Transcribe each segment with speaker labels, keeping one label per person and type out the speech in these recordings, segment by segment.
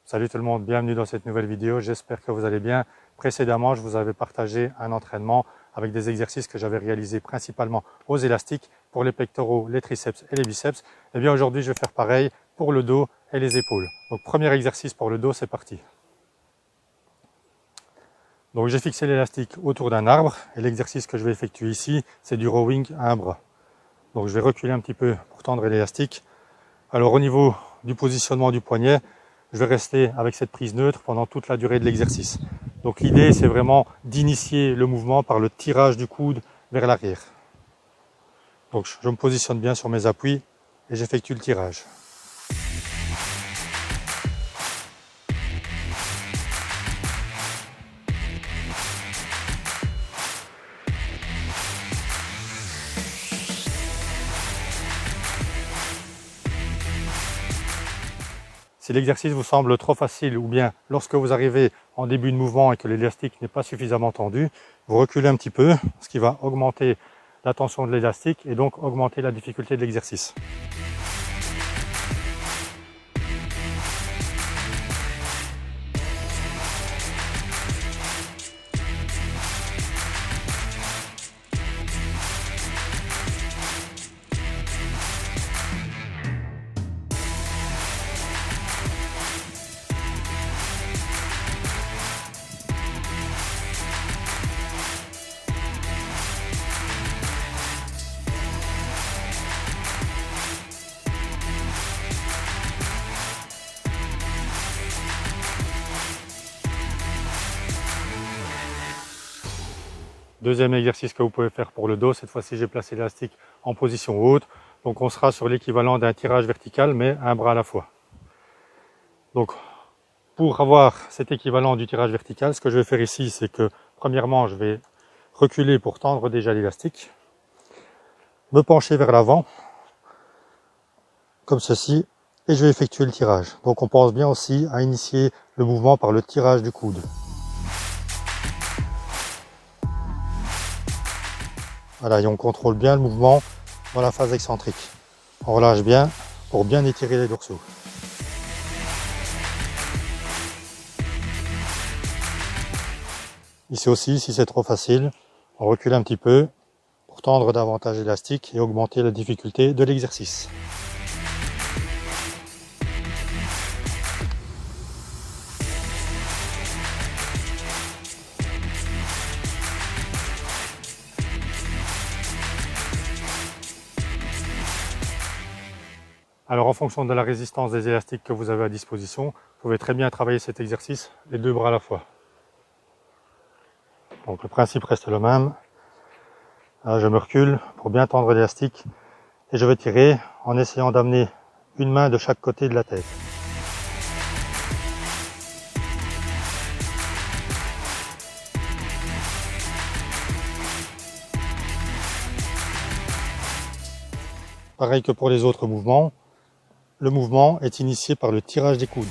Speaker 1: Salut tout le monde, bienvenue dans cette nouvelle vidéo, j'espère que vous allez bien. Précédemment, je vous avais partagé un entraînement avec des exercices que j'avais réalisés principalement aux élastiques pour les pectoraux, les triceps et les biceps. Et bien aujourd'hui, je vais faire pareil pour le dos et les épaules. Donc premier exercice pour le dos, c'est parti. Donc j'ai fixé l'élastique autour d'un arbre et l'exercice que je vais effectuer ici, c'est du rowing à un bras. Donc je vais reculer un petit peu pour tendre l'élastique. Alors au niveau du positionnement du poignet, je vais rester avec cette prise neutre pendant toute la durée de l'exercice. Donc l'idée, c'est vraiment d'initier le mouvement par le tirage du coude vers l'arrière. Donc je me positionne bien sur mes appuis et j'effectue le tirage. Si l'exercice vous semble trop facile ou bien lorsque vous arrivez en début de mouvement et que l'élastique n'est pas suffisamment tendu, vous reculez un petit peu, ce qui va augmenter la tension de l'élastique et donc augmenter la difficulté de l'exercice. Deuxième exercice que vous pouvez faire pour le dos, cette fois-ci j'ai placé l'élastique en position haute, donc on sera sur l'équivalent d'un tirage vertical mais un bras à la fois. Donc pour avoir cet équivalent du tirage vertical, ce que je vais faire ici, c'est que premièrement je vais reculer pour tendre déjà l'élastique, me pencher vers l'avant, comme ceci, et je vais effectuer le tirage. Donc on pense bien aussi à initier le mouvement par le tirage du coude. Voilà, et on contrôle bien le mouvement dans la phase excentrique. On relâche bien pour bien étirer les dorsaux. Ici aussi, si c'est trop facile, on recule un petit peu pour tendre davantage l'élastique et augmenter la difficulté de l'exercice. Alors en fonction de la résistance des élastiques que vous avez à disposition, vous pouvez très bien travailler cet exercice les deux bras à la fois. Donc le principe reste le même. Là, je me recule pour bien tendre l'élastique et je vais tirer en essayant d'amener une main de chaque côté de la tête. Pareil que pour les autres mouvements, le mouvement est initié par le tirage des coudes.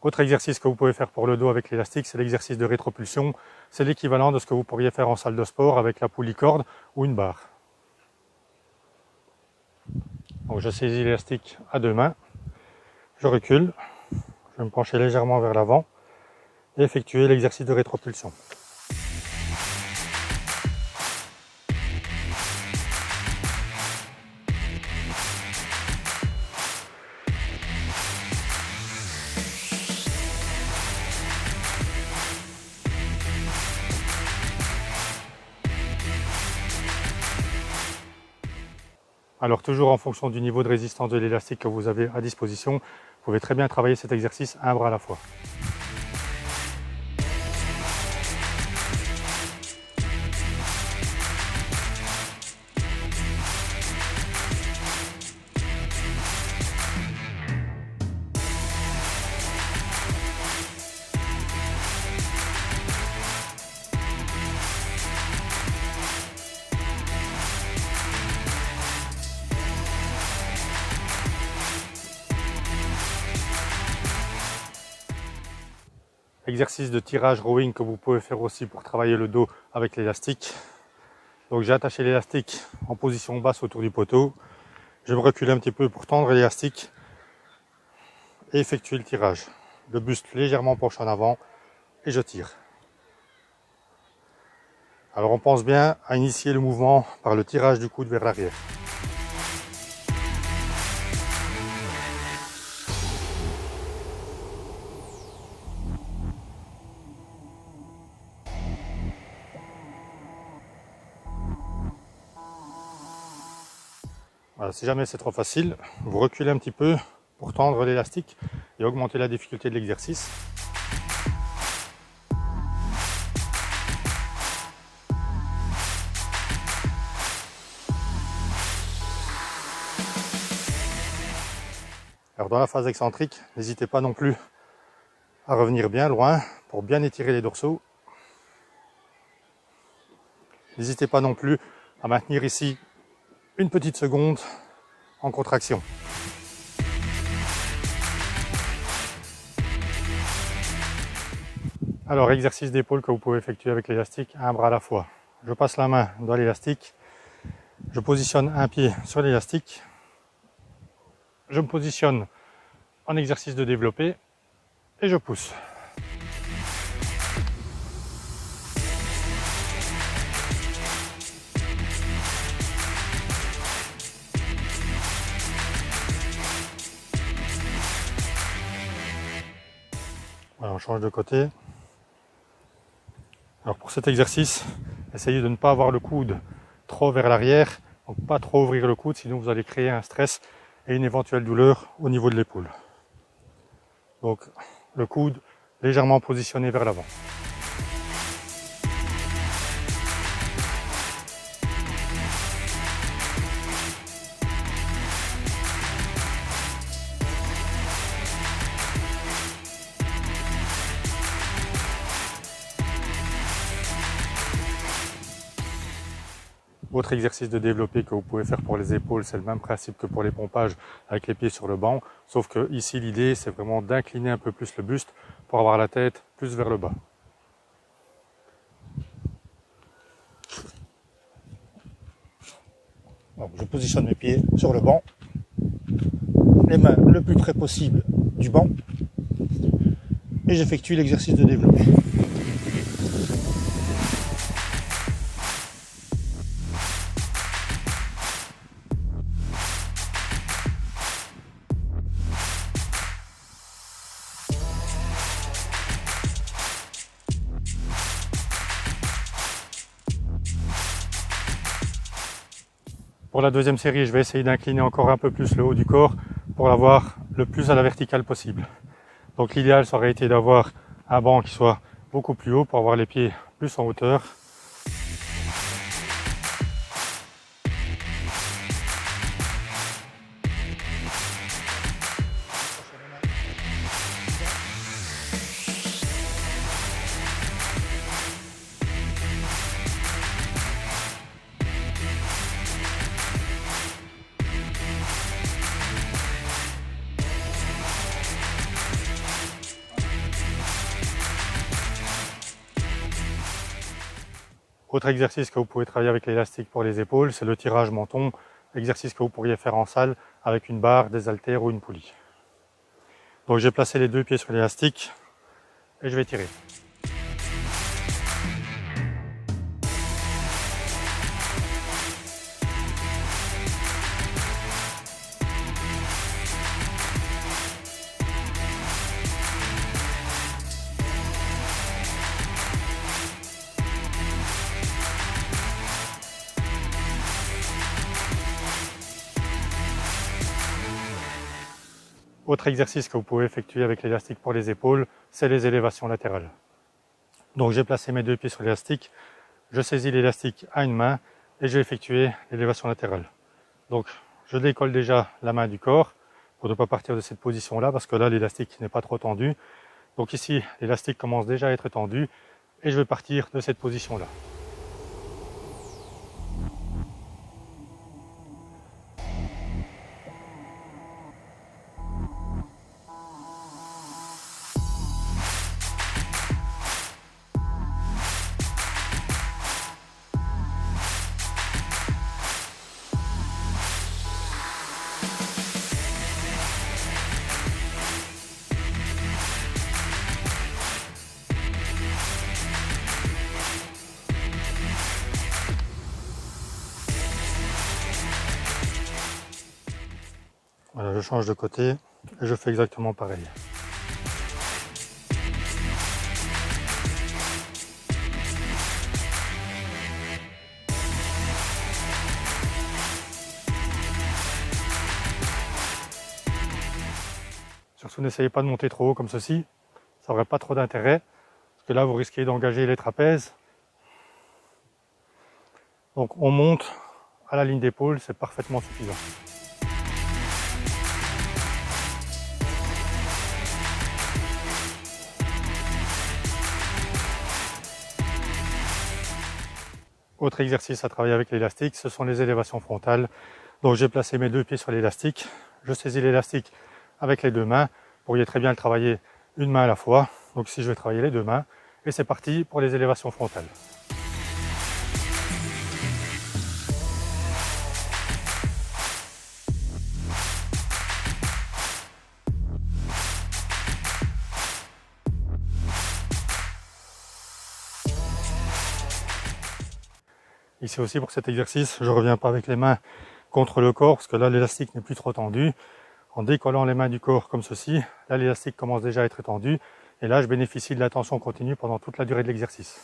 Speaker 1: Autre exercice que vous pouvez faire pour le dos avec l'élastique, c'est l'exercice de rétropulsion. C'est l'équivalent de ce que vous pourriez faire en salle de sport avec la poulie-corde ou une barre. Donc je saisis l'élastique à deux mains, je recule, je vais me pencher légèrement vers l'avant et effectuer l'exercice de rétropulsion. Alors toujours en fonction du niveau de résistance de l'élastique que vous avez à disposition, vous pouvez très bien travailler cet exercice un bras à la fois. exercice de tirage rowing que vous pouvez faire aussi pour travailler le dos avec l'élastique. Donc j'ai attaché l'élastique en position basse autour du poteau. Je vais me reculer un petit peu pour tendre l'élastique et effectuer le tirage. Le buste légèrement penche en avant et je tire. Alors on pense bien à initier le mouvement par le tirage du coude vers l'arrière. Voilà, si jamais c'est trop facile, vous reculez un petit peu pour tendre l'élastique et augmenter la difficulté de l'exercice. Alors dans la phase excentrique, n'hésitez pas non plus à revenir bien loin pour bien étirer les dorsaux. N'hésitez pas non plus à maintenir ici une petite seconde en contraction. Alors, exercice d'épaule que vous pouvez effectuer avec l'élastique, un bras à la fois. Je passe la main dans l'élastique, je positionne un pied sur l'élastique, je me positionne en exercice de développé et je pousse. Voilà, on change de côté. Alors pour cet exercice, essayez de ne pas avoir le coude trop vers l'arrière, donc pas trop ouvrir le coude, sinon vous allez créer un stress et une éventuelle douleur au niveau de l'épaule. Donc le coude légèrement positionné vers l'avant. Autre exercice de développé que vous pouvez faire pour les épaules, c'est le même principe que pour les pompages avec les pieds sur le banc, sauf que ici l'idée c'est vraiment d'incliner un peu plus le buste pour avoir la tête plus vers le bas. Donc je positionne mes pieds sur le banc, les mains le plus près possible du banc et j'effectue l'exercice de développé. Pour la deuxième série, je vais essayer d'incliner encore un peu plus le haut du corps pour l'avoir le plus à la verticale possible. Donc l'idéal, ça aurait été d'avoir un banc qui soit beaucoup plus haut pour avoir les pieds plus en hauteur. Autre exercice que vous pouvez travailler avec l'élastique pour les épaules, c'est le tirage menton, exercice que vous pourriez faire en salle avec une barre, des haltères ou une poulie. Donc j'ai placé les deux pieds sur l'élastique et je vais tirer. Autre exercice que vous pouvez effectuer avec l'élastique pour les épaules, c'est les élévations latérales. Donc j'ai placé mes deux pieds sur l'élastique, je saisis l'élastique à une main et je vais effectuer l'élévation latérale. Donc je décolle déjà la main du corps pour ne pas partir de cette position-là parce que là l'élastique n'est pas trop tendu. Donc ici l'élastique commence déjà à être tendu et je vais partir de cette position-là. Voilà, je change de côté et je fais exactement pareil. Surtout n'essayez pas de monter trop haut comme ceci, ça n'aurait pas trop d'intérêt, parce que là vous risquez d'engager les trapèzes. Donc on monte à la ligne d'épaule, c'est parfaitement suffisant. Autre exercice à travailler avec l'élastique, ce sont les élévations frontales. Donc j'ai placé mes deux pieds sur l'élastique, je saisis l'élastique avec les deux mains. Vous pourriez très bien le travailler une main à la fois. Donc ici je vais travailler les deux mains. Et c'est parti pour les élévations frontales. Ici aussi pour cet exercice, je ne reviens pas avec les mains contre le corps parce que là l'élastique n'est plus trop tendu. En décollant les mains du corps comme ceci, là l'élastique commence déjà à être tendu et là je bénéficie de la tension continue pendant toute la durée de l'exercice.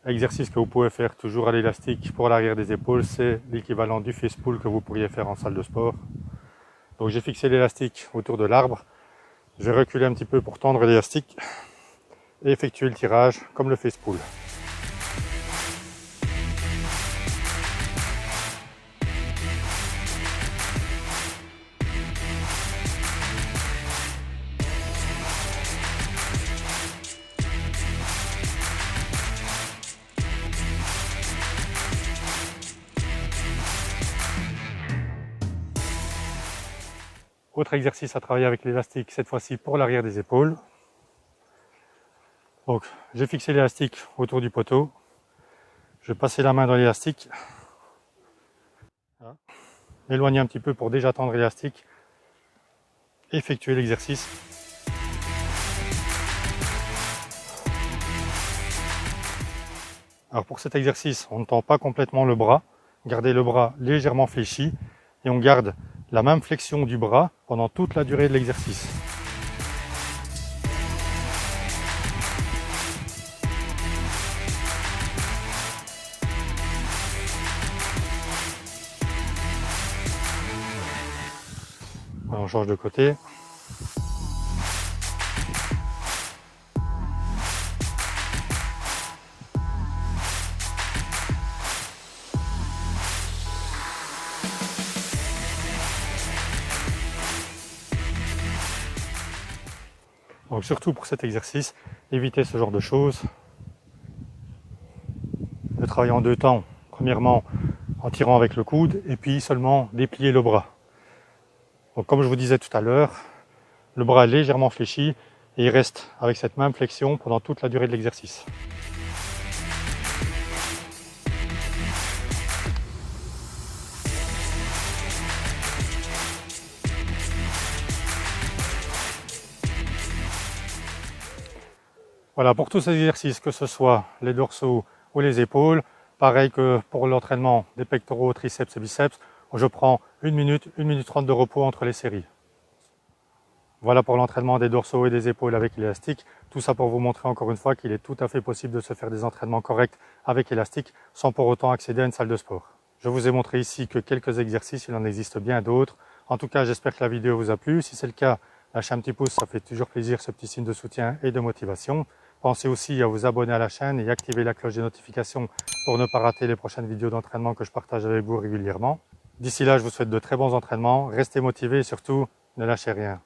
Speaker 1: L'exercice que vous pouvez faire toujours à l'élastique pour l'arrière des épaules, c'est l'équivalent du face pull que vous pourriez faire en salle de sport. Donc j'ai fixé l'élastique autour de l'arbre, je vais reculer un petit peu pour tendre l'élastique et effectuer le tirage comme le face pull. Autre exercice à travailler avec l'élastique, cette fois-ci pour l'arrière des épaules. Donc j'ai fixé l'élastique autour du poteau. Je vais passer la main dans l'élastique. Voilà. M'éloigner un petit peu pour déjà tendre l'élastique. Effectuer l'exercice. Alors pour cet exercice, on ne tend pas complètement le bras. Gardez le bras légèrement fléchi et on garde la même flexion du bras pendant toute la durée de l'exercice. On change de côté. Donc surtout pour cet exercice, évitez ce genre de choses. De travailler en deux temps. Premièrement, en tirant avec le coude et puis seulement déplier le bras. Donc comme je vous disais tout à l'heure, le bras est légèrement fléchi et il reste avec cette même flexion pendant toute la durée de l'exercice. Voilà, pour tous ces exercices, que ce soit les dorsaux ou les épaules, pareil que pour l'entraînement des pectoraux, triceps et biceps, je prends 1 minute 30 de repos entre les séries. Voilà pour l'entraînement des dorsaux et des épaules avec l'élastique. Tout ça pour vous montrer encore une fois qu'il est tout à fait possible de se faire des entraînements corrects avec élastique sans pour autant accéder à une salle de sport. Je vous ai montré ici que quelques exercices, il en existe bien d'autres. En tout cas, j'espère que la vidéo vous a plu. Si c'est le cas, lâchez un petit pouce, ça fait toujours plaisir, ce petit signe de soutien et de motivation. Pensez aussi à vous abonner à la chaîne et activer la cloche des notifications pour ne pas rater les prochaines vidéos d'entraînement que je partage avec vous régulièrement. D'ici là, je vous souhaite de très bons entraînements, restez motivés et surtout, ne lâchez rien.